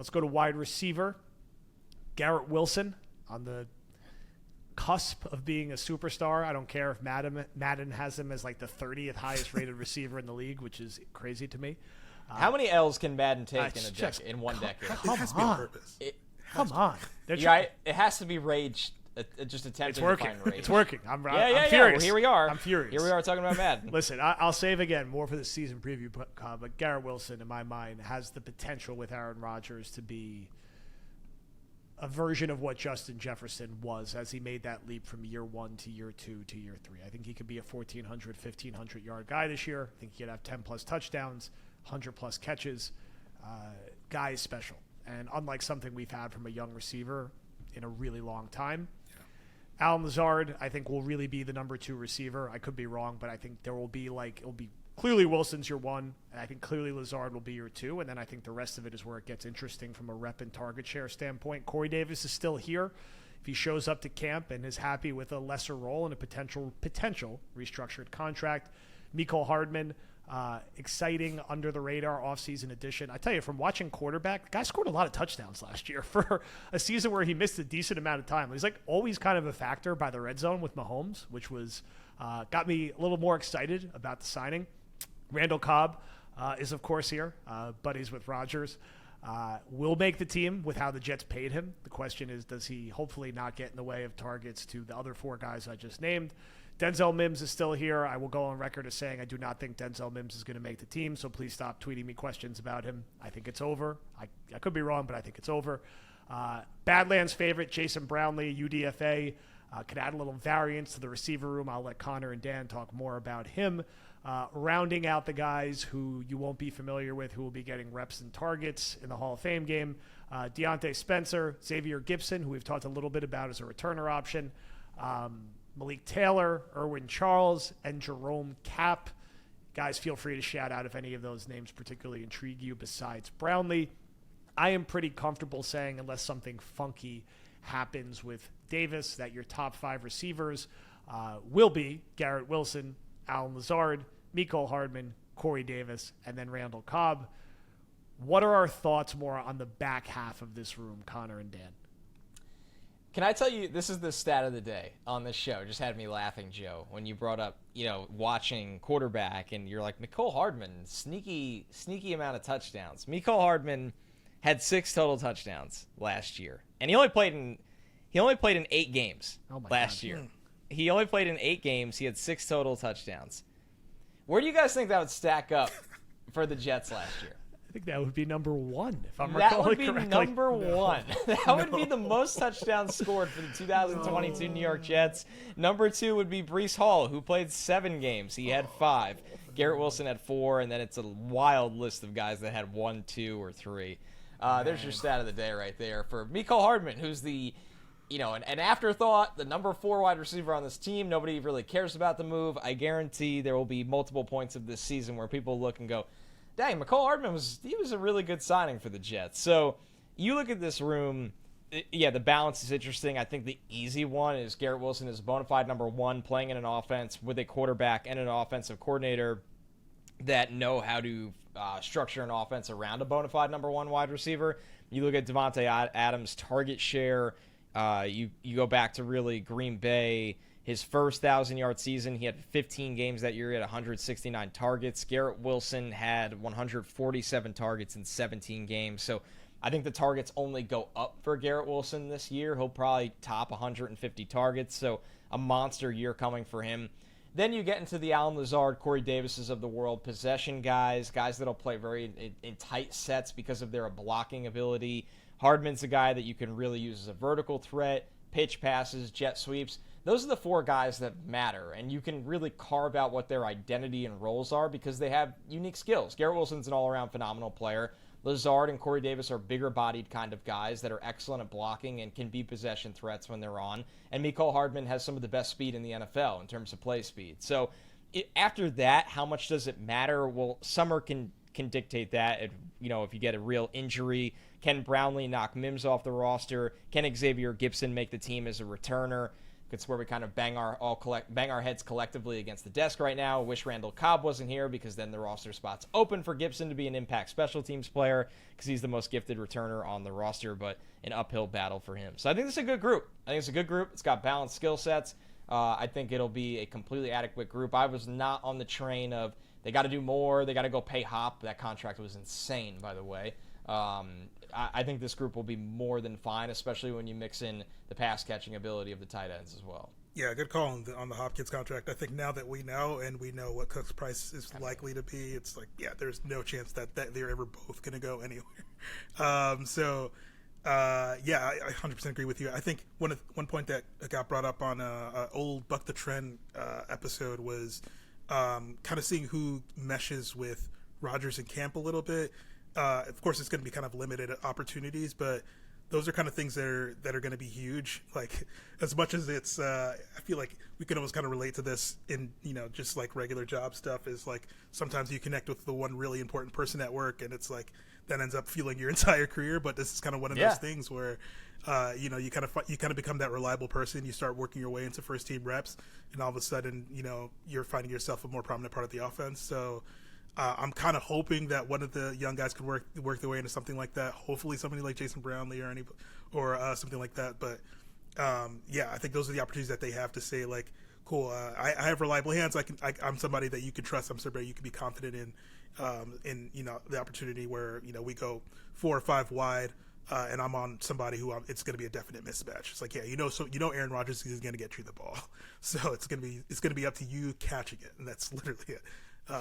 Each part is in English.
Let's go to wide receiver. Garrett Wilson on the cusp of being a superstar. I don't care if Madden has him as like the 30th highest rated receiver in the league, which is crazy to me. How many L's can Madden take in one decade? Come on. Come on. It has to be rage. Just attempting to find rage. It's working. I'm furious. Well, here we are. I'm furious. Here we are talking about Madden. Listen, I'll save again more for the season preview, but Garrett Wilson, in my mind, has the potential with Aaron Rodgers to be a version of what Justin Jefferson was as he made that leap from year 1 to year 2 to year 3. I think he could be a 1,400, 1,500-yard guy this year. I think he could have 10-plus touchdowns, 100-plus catches. Guy is special. And unlike something we've had from a young receiver in a really long time, Allen Lazard, I think, will really be the number 2 receiver. I could be wrong, but I think there will be it'll be clearly Wilson's your 1, and I think clearly Lazard will be your 2, and then I think the rest of it is where it gets interesting from a rep and target share standpoint. Corey Davis is still here. If he shows up to camp and is happy with a lesser role and a potential restructured contract. Mecole Hardman, exciting, under-the-radar offseason addition. I tell you, from watching quarterback, the guy scored a lot of touchdowns last year for a season where he missed a decent amount of time. He's always kind of a factor by the red zone with Mahomes, which was got me a little more excited about the signing. Randall Cobb is, of course, here. Buddies with Rodgers. Will make the team with how the Jets paid him. The question is, does he hopefully not get in the way of targets to the other 4 guys I just named? Denzel Mims is still here. I will go on record as saying I do not think Denzel Mims is going to make the team, so please stop tweeting me questions about him. I think it's over. I could be wrong, but I think it's over. Badlands favorite, Jason Brownlee, UDFA, could add a little variance to the receiver room. I'll let Connor and Dan talk more about him. Rounding out the guys who you won't be familiar with, who will be getting reps and targets in the Hall of Fame game. Deontay Spencer, Xavier Gibson, who we've talked a little bit about as a returner option. Malik Taylor, Erwin Charles, and Jerome Kapp. Guys, feel free to shout out if any of those names particularly intrigue you besides Brownlee. I am pretty comfortable saying, unless something funky happens with Davis, that your top 5 receivers will be Garrett Wilson, Allen Lazard, Mecole Hardman, Corey Davis, and then Randall Cobb. What are our thoughts more on the back half of this room, Connor and Dan? Can I tell you, this is the stat of the day on this show. Just had me laughing, Joe, when you brought up, watching quarterback, and you're like, Mecole Hardman, sneaky amount of touchdowns. Mecole Hardman had 6 total touchdowns last year, and he only played in 8 games last year. He only played in 8 games. He had 6 total touchdowns. Where do you guys think that would stack up for the Jets last year? I think that would be number 1, if I'm recalling correctly. That would be number 1. That would be the most touchdowns scored for the 2022 New York Jets. Number 2 would be Breece Hall, who played 7 games. He had 5. Garrett Wilson had 4, and then it's a wild list of guys that had 1, 2, or 3. There's your stat of the day right there for Mecole Hardman, who's the an afterthought, the number 4 wide receiver on this team. Nobody really cares about the move. I guarantee there will be multiple points of this season where people look and go, dang, Mecole Hardman was a really good signing for the Jets. So you look at this room, the balance is interesting. I think the easy one is Garrett Wilson is a bona fide number 1, playing in an offense with a quarterback and an offensive coordinator that know how to structure an offense around a bona fide number 1 wide receiver. You look at Devontae Adams' target share. You go back to really Green Bay. His first 1,000-yard season, he had 15 games that year. He had 169 targets. Garrett Wilson had 147 targets in 17 games. So I think the targets only go up for Garrett Wilson this year. He'll probably top 150 targets. So a monster year coming for him. Then you get into the Allen Lazard, Corey Davises of the world, possession guys that'll play very in tight sets because of their blocking ability. Hardman's a guy that you can really use as a vertical threat, pitch passes, jet sweeps. Those are the 4 guys that matter, and you can really carve out what their identity and roles are because they have unique skills. Garrett Wilson's an all-around phenomenal player. Lazard and Corey Davis are bigger-bodied kind of guys that are excellent at blocking and can be possession threats when they're on. And Mecole Hardman has some of the best speed in the NFL in terms of play speed. So after that, how much does it matter? Well, summer can dictate that. If you get a real injury, can Brownlee knock Mims off the roster? Can Xavier Gibson make the team as a returner? It's where we kind of bang our heads collectively against the desk right now. Wish Randall Cobb wasn't here, because then the roster spot's open for Gibson to be an impact special teams player, because he's the most gifted returner on the roster, but an uphill battle for him. So I think this is a good group. It's got balanced skill sets. I think it'll be a completely adequate group. I was not on the train of they got to do more, they got to go pay Hop. That contract was insane, by the way. I think this group will be more than fine, especially when you mix in the pass-catching ability of the tight ends as well. Yeah, good call on the Hopkins contract. I think now that we know, and we know what Cook's price is likely to be, it's like, yeah, there's no chance that they're ever both going to go anywhere. Yeah, I 100% agree with you. I think one point that got brought up on a old Buck the Trend episode was kind of seeing who meshes with Rodgers and Camp a little bit. Of course, it's going to be kind of limited opportunities, but those are kind of things that are going to be huge. Like, as much as it's, I feel like we can almost kind of relate to this in, just like regular job stuff, is like sometimes you connect with the one really important person at work, and it's like that ends up fueling your entire career. But this is kind of one of those things where, you kind of become that reliable person. You start working your way into first team reps, and all of a sudden, you're finding yourself a more prominent part of the offense. So. I'm kind of hoping that one of the young guys could work their way into something like that. Hopefully, somebody like Jason Brownlee or something like that. But I think those are the opportunities that they have to say, like, cool. I have reliable hands. I'm somebody that you can trust. I'm somebody you can be confident in the opportunity where we go 4 or 5 wide. And I'm on somebody who it's going to be a definite mismatch. It's like, yeah, Aaron Rodgers is going to get you the ball, so it's going to be up to you catching it, and that's literally it.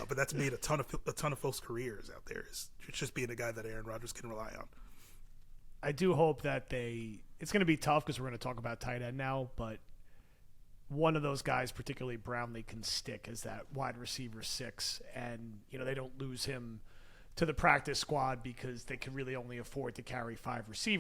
But that's made a ton of folks' careers out there. It's just being a guy that Aaron Rodgers can rely on. I do hope that it's going to be tough because we're going to talk about tight end now, but one of those guys, particularly Brownlee, can stick as that wide receiver 6, and they don't lose him to the practice squad because they can really only afford to carry 5 receivers.